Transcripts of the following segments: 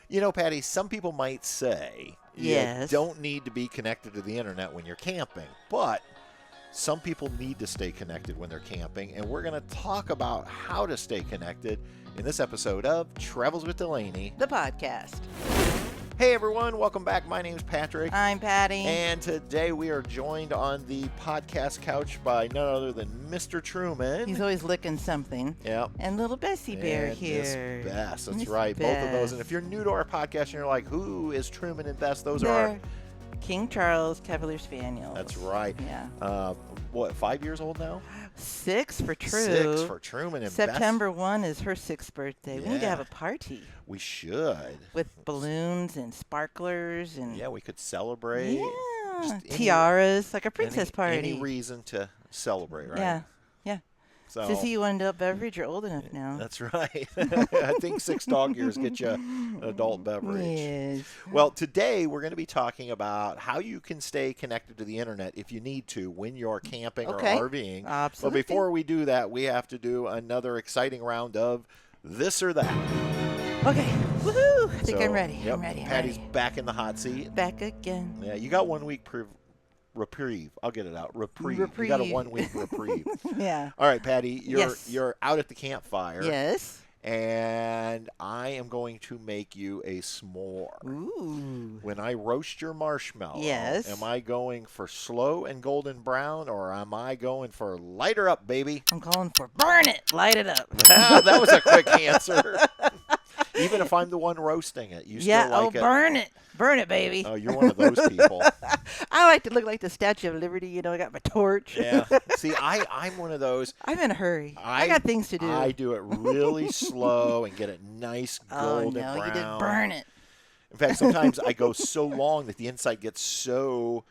You know, Patty, some people might say Yes. you don't need to be connected to the internet when you're camping, but some people need to stay connected when they're camping, and we're going to talk about how to stay connected in this episode of Travels with Delaney, The podcast. Hey everyone, welcome back. My name's Patrick. I'm Patty. And today we are joined on the podcast couch by none other than Mr. Truman. He's always licking something. Yep. And little Bessie Bear and here. Miss Bess. That's Miss right. Both of those. Bess. And if you're new to our podcast and you're like, who is Truman and Bess? Those They're are King Charles Cavalier Spaniels. That's right. Yeah. What, 5 years old now? 6 for True. 6 for Truman and September 1 is her 6th birthday. We need to Yeah. have a party. We should. With balloons and sparklers and Yeah, we could celebrate. yeah, Just tiaras, like a princess party. Any reason to celebrate, right? Yeah. So, Sissy, you want an adult beverage? You're old enough now. That's right. I think 6 dog years get you an adult beverage. Yes. Well, today we're going to be talking about how you can stay connected to the internet if you need to when you're camping Okay. or RVing. Absolutely. But before we do that, we have to do another exciting round of this or that. Okay. Woohoo! I think So, I'm ready. Yep, I'm ready. Patty's back in the hot seat. Back again. Yeah, you got 1 week reprieve. I'll get it out. Reprieve. You got a 1 week reprieve. Yeah. All right, Patty, Yes. you're out at the campfire. Yes. And I am going to make you a s'more. Ooh. When I roast your marshmallow, Yes. am I going for slow and golden brown, or am I going for light her up, baby? I'm calling for burn it. Light it up. That was a quick answer. Even if I'm the one roasting it, you Yeah. still like it. Burn it. Burn it, baby. Oh, you're one of those people. I like to look like the Statue of Liberty. You know, I got my torch. Yeah. See, I'm one of those. I'm in a hurry. I got things to do. I do it really slow and get it nice golden oh no, brown. you did burn it. In fact, sometimes I go so long that the inside gets so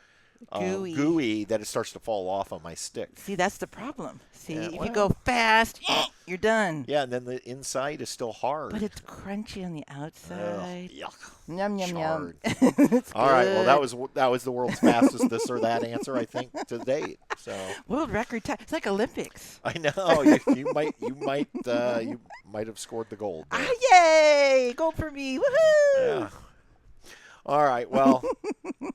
gooey that it starts to fall off on my stick. See, that's the problem. See, Yeah, if you well. go fast, you're done. Yeah, and then the inside is still hard. But it's crunchy on the outside. Yuck. Yum, yum, yum. Charred. It's All right, well, good. that was the world's fastest this or that answer, I think, to date. So World record time. It's like Olympics. I know you might have scored the gold. there. Ah, yay! Gold for me. Woohoo! Yeah. All right. Well,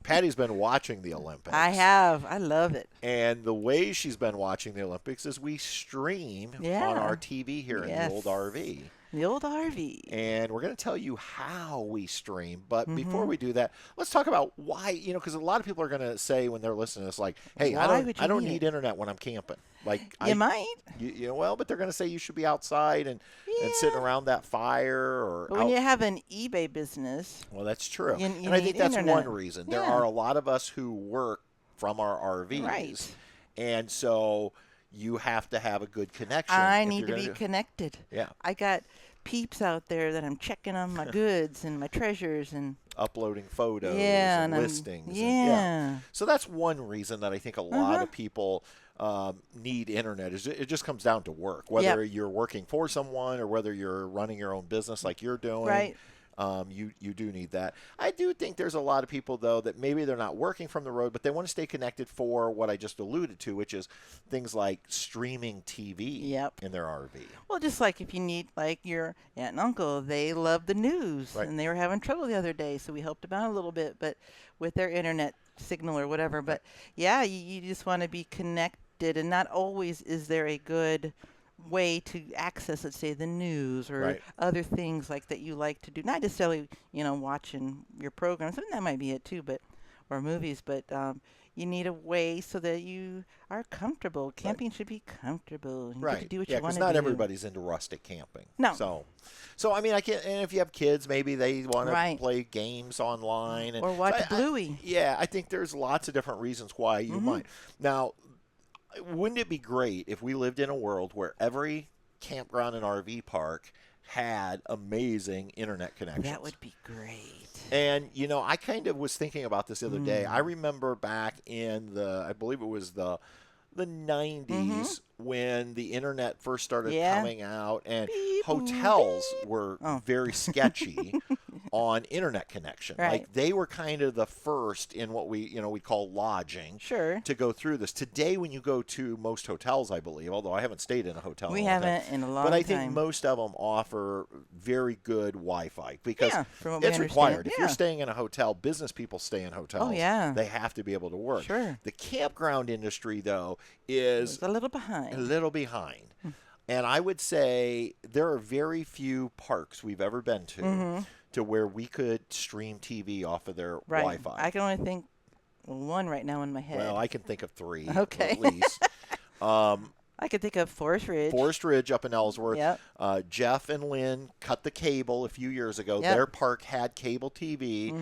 Patty's been watching the Olympics. I have. I love it. And the way she's been watching the Olympics is we stream Yeah. on our TV here in Yes. the old RV. The old RV. And we're going to tell you how we stream. But Mm-hmm. before we do that, let's talk about why, because a lot of people are going to say when they're listening to this, like, hey, Why would you I don't need need it? internet when I'm camping. Like, You might. well, but they're going to say you should be outside and sitting around that fire or But when you have an eBay business, Well, that's true. you and I think need that's internet. one reason. There Yeah. are a lot of us who work from our RVs. Right. And so you have to have a good connection. I if need you're to gonna be do- connected. Yeah. I got peeps out there that I'm checking on my goods and my treasures and Uploading photos yeah, and and listings. and- yeah. So that's one reason that I think a lot of people need internet. Is it just comes down to work, whether you're working for someone or whether you're running your own business like you're doing. Right. You do need that. I do think there's a lot of people, though, that maybe they're not working from the road, but they want to stay connected for what I just alluded to, which is things like streaming TV Yep. in their RV. Well, just like if you need, like your aunt and uncle, they love the news, Right. and they were having trouble the other day, so we helped them out a little bit, but with their internet signal or whatever. But yeah, you just want to be connected, and not always is there a good way to access, let's say, the news or Right. other things like that you like to do. Not necessarily, watching your programs. I mean, that might be it too, or movies, but you need a way so that you are comfortable. Camping should be comfortable. You get to do what you want because to not do. everybody's into rustic camping. No. So I mean, and if you have kids, maybe they want to Right. play games online Or watch so Bluey. I think there's lots of different reasons why you might. Now, wouldn't it be great if we lived in a world where every campground and RV park had amazing internet connections? That would be great. And, I kind of was thinking about this the other day. I remember back in I believe it was the 90s when the internet first started coming out and Beep, hotels were very sketchy. on internet connection. Right. Like they were kind of the first in what we call lodging. Sure. To go through this. Today, when you go to most hotels, I believe, although I haven't stayed in a hotel We in a long time, haven't in a long but I time. think most of them offer very good Wi-Fi because from what we it's understand. required. If you're staying in a hotel, business people stay in hotels. Oh, yeah. They have to be able to work. Sure. The campground industry, though, is It's a little behind. a little behind. And I would say there are very few parks we've ever been to where we could stream TV off of their Wi-Fi. I can only think one right now in my head. Well, I can think of 3 Okay. at least. I could think of Forest Ridge. Forest Ridge up in Ellsworth. Yep. Jeff and Lynn cut the cable a few years ago. Yep. Their park had cable TV.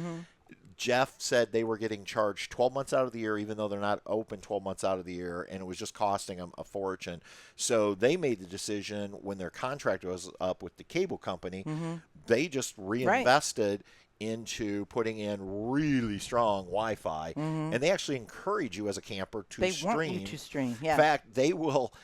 Jeff said they were getting charged 12 months out of the year, even though they're not open 12 months out of the year, and it was just costing them a fortune. So they made the decision when their contract was up with the cable company, they just reinvested into putting in really strong Wi-Fi, and they actually encourage you as a camper to stream. They want you to stream, yeah. In fact, they will.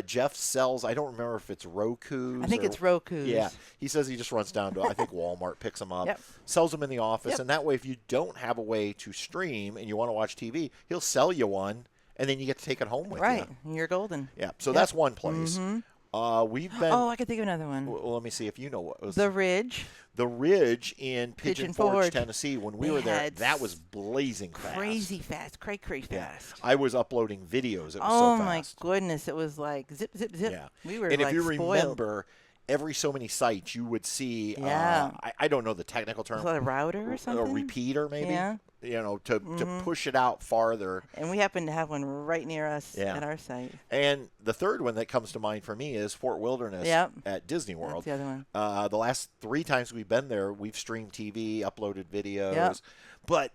Jeff sells. I don't remember if it's Roku's. I think it's Roku's. Yeah, he says he just runs down to I think Walmart, picks them up, Yep. sells them in the office, Yep. and that way, if you don't have a way to stream and you want to watch TV, he'll sell you one, and then you get to take it home with you. Right, you're golden. Yeah, so that's one place. We've been. Oh, I could think of another one. Well, let me see if you know what was The Ridge. The Ridge in Pigeon Forge, Forge. Tennessee. When we They were there, had that was blazing fast. Crazy fast. Crazy Yeah. fast. I was uploading videos. It was Oh, so my fast. goodness. It was like zip, zip, zip. Yeah. We were And like if you spoiled. remember, every so many sites you would see, Yeah. I don't know the technical term. Was that a router or something? A repeater, maybe? Yeah. To push it out farther. And we happen to have one right near us Yeah. at our site. And the third one that comes to mind for me is Fort Wilderness Yep. at Disney World. That's the other one. The last 3 times we've been there, we've streamed TV, uploaded videos. Yep. But,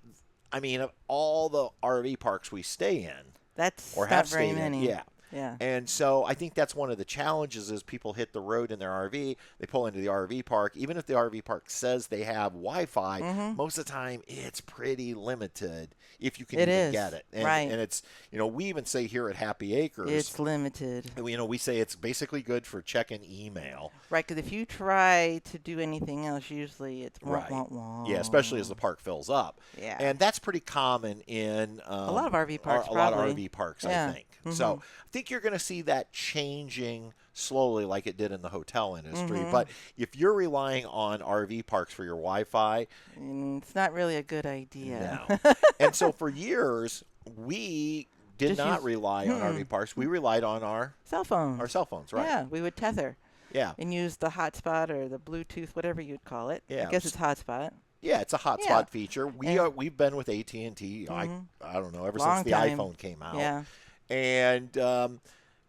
I mean, of all the RV parks we stay in, That's or not have very stayed in, many. yeah. Yeah. And so I think that's one of the challenges is people hit the road in their RV, they pull into the RV park. Even if the RV park says they have Wi-Fi, most of the time it's pretty limited if you can even get it. And, right. And it's, we even say here at Happy Acres, It's limited. we say it's basically good for checking email. Right, because if you try to do anything else, usually it's Right. wah. Yeah, especially as the park fills up. Yeah. And that's pretty common in a lot of RV parks, a lot of probably. RV parks, Yeah. I think. So I think you're going to see that changing slowly like it did in the hotel industry. But if you're relying on RV parks for your Wi-Fi, It's not really a good idea. no. And so for years, we did Just not use- rely on RV parks. We relied on our Cell phones. cell phones, right? Yeah, we would tether Yeah. and use the hotspot or the Bluetooth, whatever you'd call it. Yeah. I guess it's hotspot. Yeah, it's a hotspot Yeah. feature. And- We've been with AT&T. I don't know, ever Long since the time. iPhone came out. Yeah. And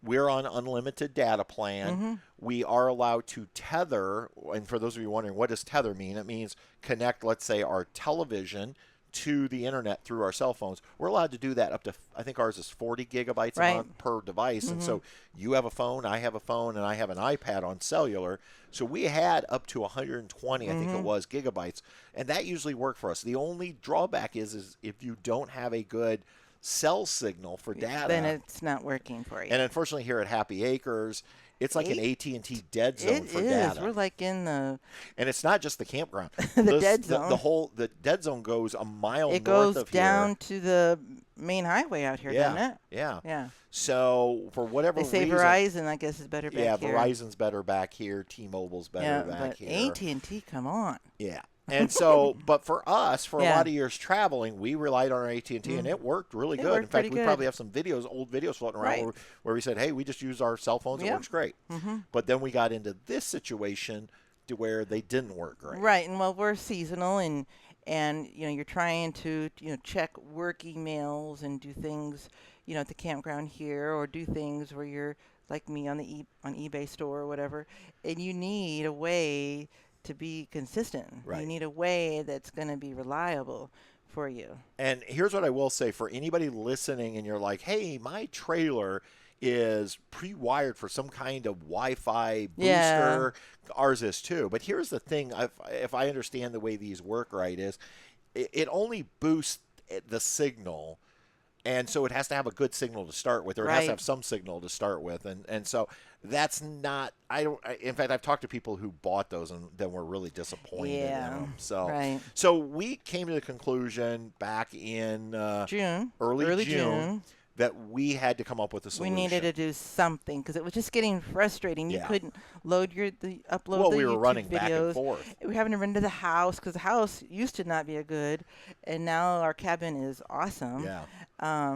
we're on unlimited data plan. We are allowed to tether. And for those of you wondering, what does tether mean? It means connect, let's say, our television to the internet through our cell phones. We're allowed to do that up to, I think ours is 40 gigabytes a month per device. And so you have a phone, I have a phone, and I have an iPad on cellular. So we had up to 120, I think it was, gigabytes. And that usually worked for us. The only drawback is if you don't have a good cell signal for data, Then it's not working for you. and unfortunately here at Happy Acres, it's like an AT&T dead zone It for is. data. We're like in the. And it's not just the campground. The dead zone. The dead zone goes a mile It north goes of down here. to the main highway out here, doesn't it? Yeah. Yeah. So for whatever They say reason, Verizon, I guess, is better back yeah, here. Verizon's better back here. T-Mobile's better Yeah, back but here. AT&T, come on. Yeah. And so, but for us, for a Yeah. lot of years traveling, we relied on our AT&T, and it worked really It good. worked In fact, pretty we good. probably have some old videos floating around Right. where we said, hey, we just use our cell phones. It Yep. works great. But then we got into this situation to where they didn't work great. Right, and well, we're seasonal, and you're trying to check work emails and do things at the campground here, or do things where you're like me on the on eBay store or whatever, and you need a way to be consistent. Right. You need a way that's going to be reliable for you. And here's what I will say for anybody listening, and you're like, hey, my trailer is pre-wired for some kind of Wi-Fi booster. Yeah. Ours is too. But here's the thing, if I understand the way these work right, is it only boosts the signal And so it has to have a good signal to start with, or it has to have some signal to start with. And so that's not, in fact, I've talked to people who bought those and then were really disappointed in them. So we came to the conclusion back in early June that we had to come up with a solution. We needed to do something because it was just getting frustrating. You couldn't upload the we were YouTube running videos. Back and forth. We were having to run to the house because the house used to not be a good, and now our cabin is awesome. Yeah.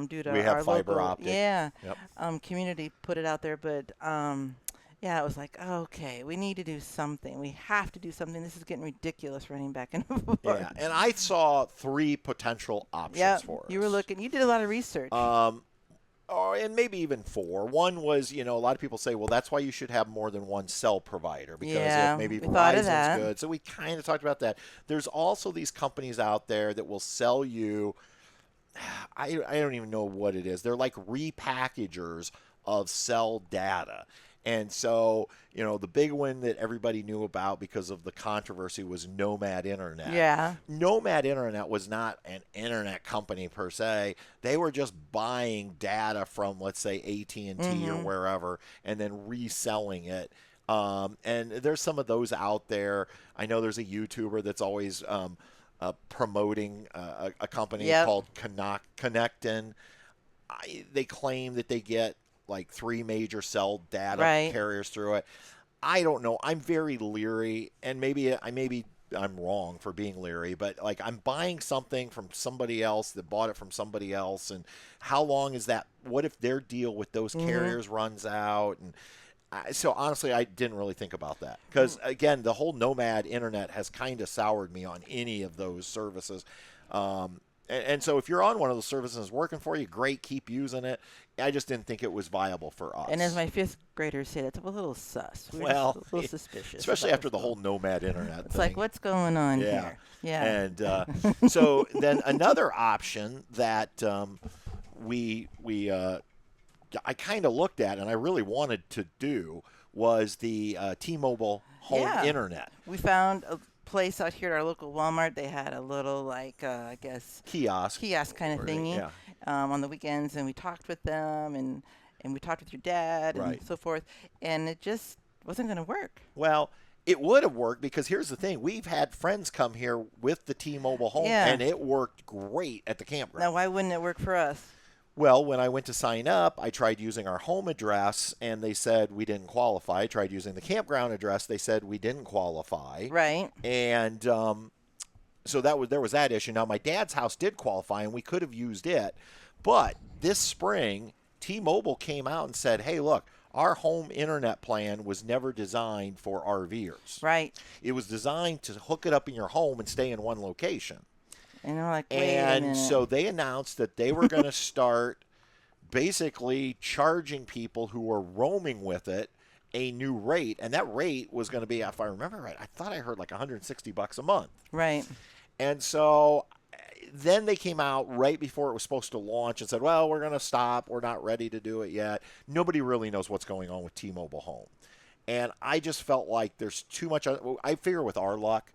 Due to we have our fiber local optic. community put it out there, but it was like, okay, we need to do something. We have to do something. This is getting ridiculous running back and forth. Yeah, and I saw 3 potential options for us. You were looking. You did a lot of research. And maybe even 4. One was, a lot of people say, well, that's why you should have more than one cell provider because if maybe Verizon's good. So we kind of talked about that. There's also these companies out there that will sell you, I don't even know what it is. They're like repackagers of cell data. And so, the big one that everybody knew about because of the controversy was Nomad Internet. Yeah. Nomad Internet was not an internet company per se. They were just buying data from, let's say, AT&T or wherever and then reselling it. And there's some of those out there. I know there's a YouTuber that's always promoting a company called Connectin. They claim that they get like 3 major cell data carriers through it. I don't know. I'm very leery, and maybe I'm wrong for being leery, but like I'm buying something from somebody else that bought it from somebody else, and how long is that? What if their deal with those carriers runs out? And so honestly, I didn't really think about that because again, the whole Nomad Internet has kind of soured me on any of those services. And so if you're on one of those services working for you, great, keep using it. I just didn't think it was viable for us. And as my 5th graders say, that's a little sus. We're a little suspicious. Especially after the whole Nomad Internet thing. It's like, what's going on here? Yeah. And so then another option that I kind of looked at and I really wanted to do was the T-Mobile home internet. We found a place out here at our local Walmart. They had a little I guess kiosk kind of thingy on the weekends, and we talked with them and we talked with your dad and so forth, and it just wasn't going to work. Well, it would have worked because here's the thing. We've had friends come here with the T-Mobile home and it worked great at the campground. Now, why wouldn't it work for us? Well, when I went to sign up, I tried using our home address, and they said we didn't qualify. I tried using the campground address. They said we didn't qualify. Right. And so there was that issue. Now, my dad's house did qualify, and we could have used it. But this spring, T-Mobile came out and said, hey, look, our home internet plan was never designed for RVers. Right. It was designed to hook it up in your home and stay in one location. And I'm like, wait a minute. So they announced that they were going to start basically charging people who were roaming with it a new rate. And that rate was going to be, if I remember right, I thought I heard like $160 a month. Right. And so then they came out right before it was supposed to launch and said, well, we're going to stop. We're not ready to do it yet. Nobody really knows what's going on with T-Mobile Home. And I just felt like there's too much. I figure with our luck,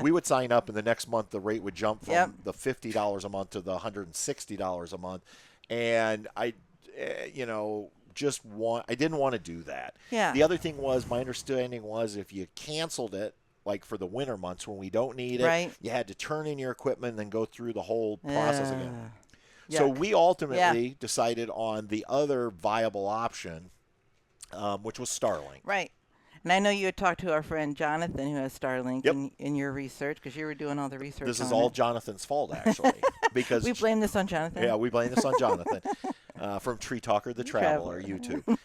we would sign up, and the next month the rate would jump from the $50 a month to the $160 a month. And I didn't want to do that. Yeah. The other thing was, my understanding was if you canceled it, like for the winter months when we don't need it, you had to turn in your equipment and then go through the whole process again. So we ultimately decided on the other viable option, which was Starlink. Right. And I know you had talked to our friend Jonathan, who has Starlink in your research, because you were doing all the research. This is all Jonathan's fault, actually, because we blame this on Jonathan. Yeah, we blame this on Jonathan from Tree Talker the Traveler YouTube.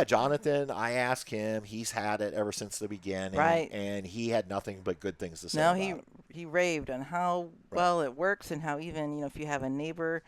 Jonathan, I asked him. He's had it ever since the beginning, and he had nothing but good things to say. No, about it. He raved on how well it works, and how even if you have a neighbor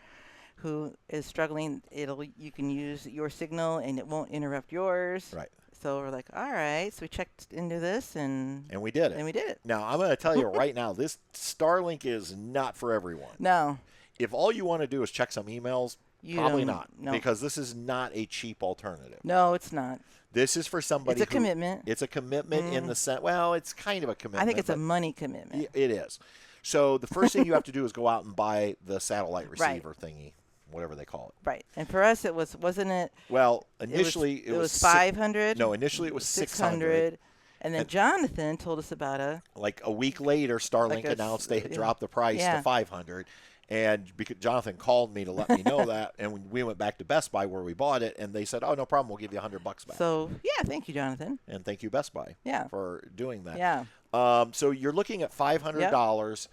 who is struggling, you can use your signal and it won't interrupt yours. Right. So we're like, all right. So we checked into this and we did it. And we did it. Now, I'm going to tell you right now, this Starlink is not for everyone. No. If all you want to do is check some emails, probably not. No. Because this is not a cheap alternative. No, it's not. This is for somebody It's a commitment. It's a commitment in the sense, well, it's kind of a commitment. I think it's a money commitment. It is. So the first thing you have to do is go out and buy the satellite receiver thingy. whatever they call it. Right. And for us, wasn't it? Well, initially it was 500. No, initially it was 600. And then Jonathan told us about like a week later, Starlink announced they had dropped the price to 500. And because Jonathan called me to let me know that, and we went back to Best Buy where we bought it, and they said, "Oh, no problem, we'll give you $100 back." So yeah, thank you, Jonathan, and thank you, Best Buy, for doing that. Yeah. So you're looking at $500,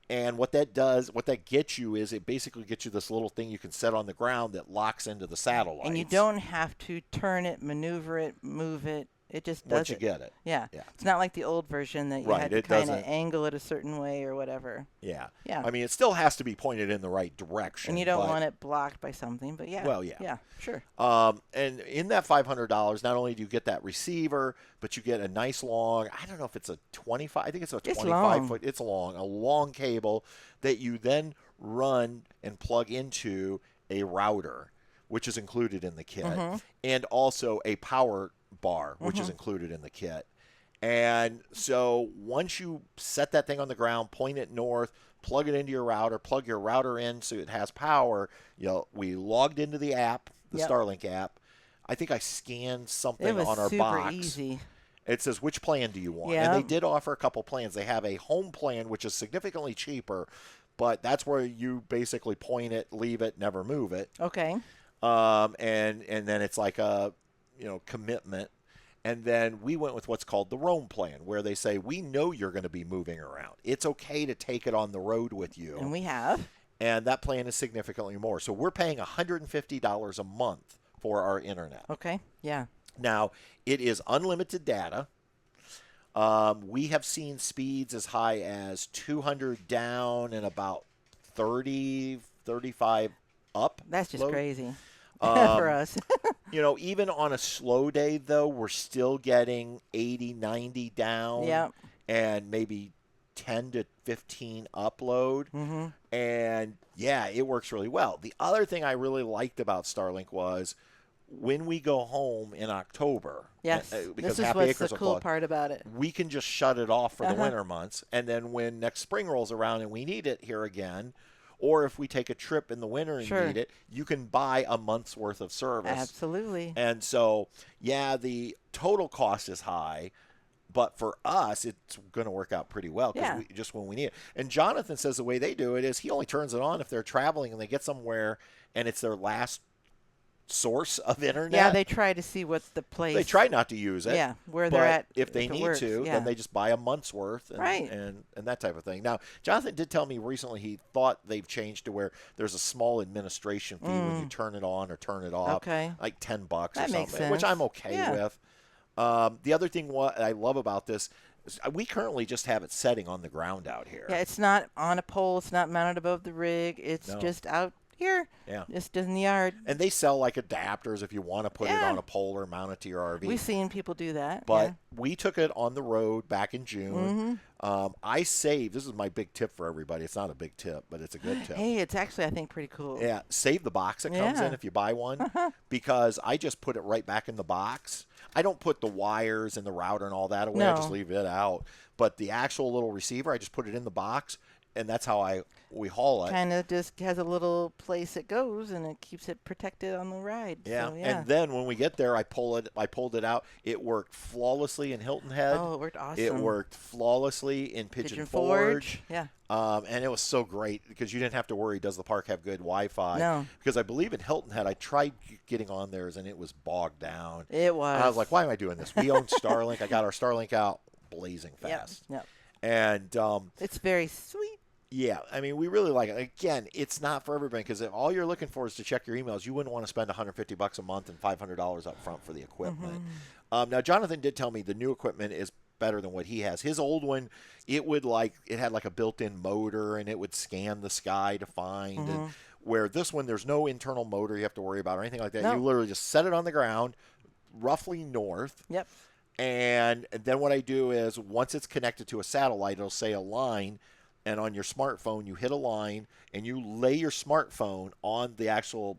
and what that does, what that gets you is it basically gets you this little thing you can set on the ground that locks into the satellite. And you don't have to turn it, maneuver it, move it. It just does Once you get it. Yeah. It's not like the old version that you had to kind of angle it a certain way or whatever. Yeah. Yeah. I mean, it still has to be pointed in the right direction. And you don't want it blocked by something, but yeah. Well, yeah. Yeah, sure. And in that $500, not only do you get that receiver, but you get a nice long, I don't know if it's a 25, I think it's a 25-foot. It's long, a long cable that you then run and plug into a router, which is included in the kit, and also a power bar, which is included in the kit. And so once you set that thing on the ground, point it north, plug it into your router, plug your router in so it has power. We logged into the app, the Starlink app. I think I scanned something on our box. It was super easy. It says, which plan do you want? And they did offer a couple plans. They have a home plan, which is significantly cheaper, but that's where you basically point it, leave it, never move it. Okay. And then it's like a commitment. And then we went with what's called the roam plan, where they say, we know you're going to be moving around. It's okay to take it on the road with you. And we have. And that plan is significantly more. So we're paying $150 a month for our internet. Okay, yeah. Now, it is unlimited data. We have seen speeds as high as 200 down and about 30, 35 up. That's just crazy. For us. Even on a slow day, though, we're still getting 80, 90 down and maybe 10 to 15 upload. And, yeah, it works really well. The other thing I really liked about Starlink was when we go home in October, because this is what's the cool part about it. We can just shut it off for the winter months. And then when next spring rolls around and we need it here again, or if we take a trip in the winter and need it, you can buy a month's worth of service. Absolutely. And so, yeah, the total cost is high, but for us, it's going to work out pretty well because just when we need it. And Jonathan says the way they do it is he only turns it on if they're traveling and they get somewhere and it's their last source of internet. Yeah, they try to see what's the place. They try not to use it. Yeah, where they're at. If they need to, then they just buy a month's worth and that type of thing. Now, Jonathan did tell me recently he thought they've changed to where there's a small administration fee when you turn it on or turn it off. Okay. Like $10 or that makes something, sense. which I'm okay with. The other thing what I love about this is we currently just have it setting on the ground out here. Yeah, it's not on a pole. It's not mounted above the rig. It's just out here. Yeah. Just in the yard. And they sell like adapters if you want to put it on a pole or mount it to your RV. We've seen people do that. But we took it on the road back in June. I saved, this is my big tip for everybody. It's not a big tip, but it's a good tip. Hey, it's actually, I think, pretty cool. Yeah, save the box that comes in if you buy one because I just put it right back in the box. I don't put the wires and the router and all that away. I just leave it out. But the actual little receiver, I just put it in the box, and that's how we haul it. Kind of just has a little place it goes, and it keeps it protected on the ride. Yeah. So, And then when we get there, I pulled it out. It worked flawlessly in Hilton Head. Oh, it worked awesome. It worked flawlessly in Pigeon Forge. Yeah. And it was so great because you didn't have to worry, does the park have good Wi-Fi? No. Because I believe in Hilton Head, I tried getting on theirs, and it was bogged down. It was. And I was like, why am I doing this? We own Starlink. I got our Starlink out blazing fast. Yep. And it's very sweet. Yeah, I mean, we really like it. Again, it's not for everybody because if all you're looking for is to check your emails, you wouldn't want to spend $150 a month and $500 up front for the equipment. Now, Jonathan did tell me the new equipment is better than what he has. His old one, it had like a built-in motor and it would scan the sky to find. And where this one, there's no internal motor you have to worry about or anything like that. No. You literally just set it on the ground, roughly north. Yep. And then what I do is once it's connected to a satellite, it'll say a line. And on your smartphone, you hit a line, and you lay your smartphone on the actual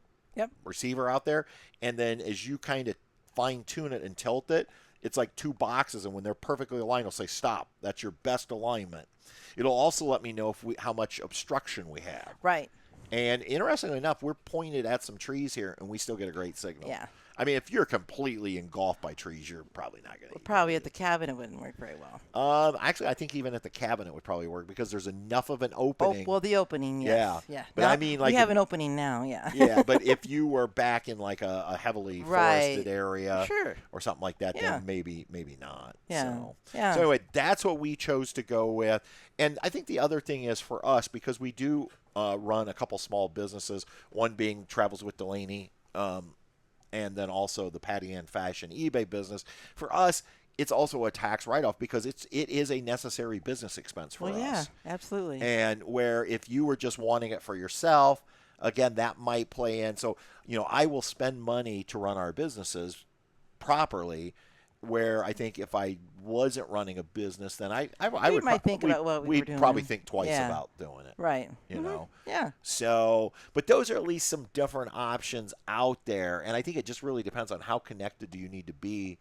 receiver out there. And then as you kind of fine-tune it and tilt it, it's like two boxes. And when they're perfectly aligned, it'll say stop. That's your best alignment. It'll also let me know how much obstruction we have. Right. And interestingly enough, we're pointed at some trees here, and we still get a great signal. Yeah. I mean, if you're completely engulfed by trees, you're probably not going to. Probably at the cabin it wouldn't work very well. Actually, I think even at the cabin it would probably work because there's enough of an opening. Oh, well, the opening, yes. Yeah. But now, I mean, like we have an opening now, yeah. Yeah, but if you were back in like a heavily forested area, sure, or something like that, then maybe not. Yeah. So Yeah. that's what we chose to go with. And I think the other thing is for us, because we do run a couple small businesses, one being Travels with Delaney, and then also the Patty Ann Fashion eBay business. For us, it's also a tax write-off because it is a necessary business expense for us. Yeah, absolutely. And where if you were just wanting it for yourself, again, that might play in. So, I will spend money to run our businesses properly, where I think if I wasn't running a business, then I would think about what we were doing. We'd probably think twice about doing it. Right. You know? Yeah. So, but those are at least some different options out there. And I think it just really depends on how connected do you need to be,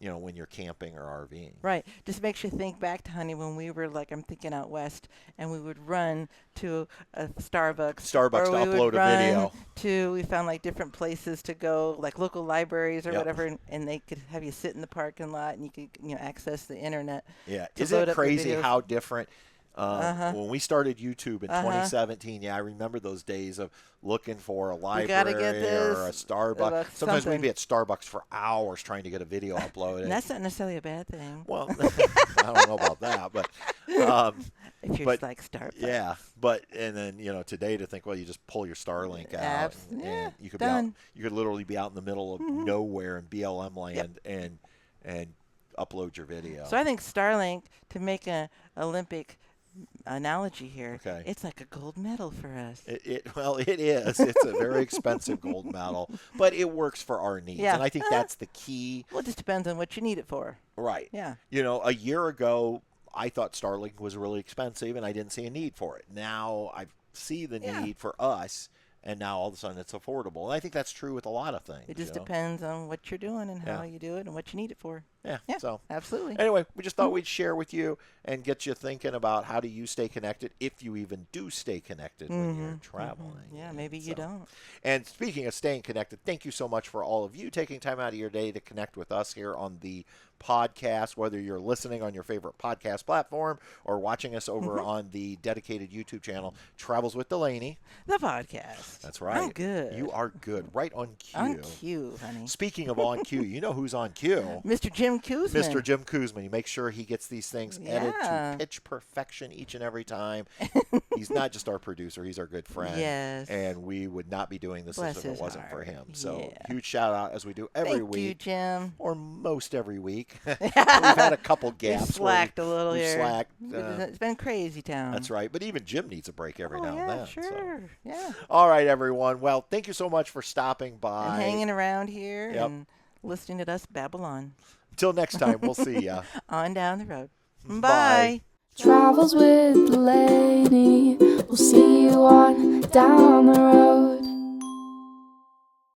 when you're camping or RVing. Right. Just makes you think back to, honey, when we were I'm thinking out west, and we would run to a Starbucks to upload a video. We found different places to go, like local libraries or whatever, and they could have you sit in the parking lot and you could, access the internet. Yeah. Isn't it crazy how different? When we started YouTube in 2017, I remember those days of looking for a library or a Starbucks. Sometimes we'd be at Starbucks for hours trying to get a video uploaded. And that's not necessarily a bad thing. Well, I don't know about that, but if you're like Starbucks. Yeah, and then today to think, well, you just pull your Starlink out, and you could you could literally be out in the middle of nowhere in BLM land and upload your video. So I think Starlink, to make an Olympic analogy here, it's like a gold medal for us. Well, it is. It's a very expensive gold medal, but it works for our needs, and I think that's the key. Well, it just depends on what you need it for. Right. Yeah. A year ago, I thought Starlink was really expensive, and I didn't see a need for it. Now I see the need for us. And now all of a sudden it's affordable. And I think that's true with a lot of things. It just depends on what you're doing and how you do it and what you need it for. Yeah. So absolutely. Anyway, we just thought we'd share with you and get you thinking about how do you stay connected, if you even do stay connected when you're traveling. Yeah, maybe you don't. And speaking of staying connected, thank you so much for all of you taking time out of your day to connect with us here on the podcast, whether you're listening on your favorite podcast platform or watching us over on the dedicated YouTube channel, Travels with Delaney. The podcast. That's right. I'm good. You are good. Right on cue. On cue, honey. Speaking of on cue, you know who's on cue? Mr. Jim Kuzman. Mr. Jim Kuzman. You make sure he gets these things edited to pitch perfection each and every time. He's not just our producer. He's our good friend. Yes. And we would not be doing this if it wasn't for him. So Yeah. huge shout out as we do every week. Thank you, Jim. Or most every week. We've had a couple gaps. We've slacked a little here. Slacked. It's been crazy town. That's right. But even Jim needs a break every now and then. Sure. So. Yeah. All right, everyone. Well, thank you so much for stopping by. And hanging around here and listening to us babble on. Until next time, we'll see ya. On down the road. Bye. Travels with Delaney. We'll see you on down the road.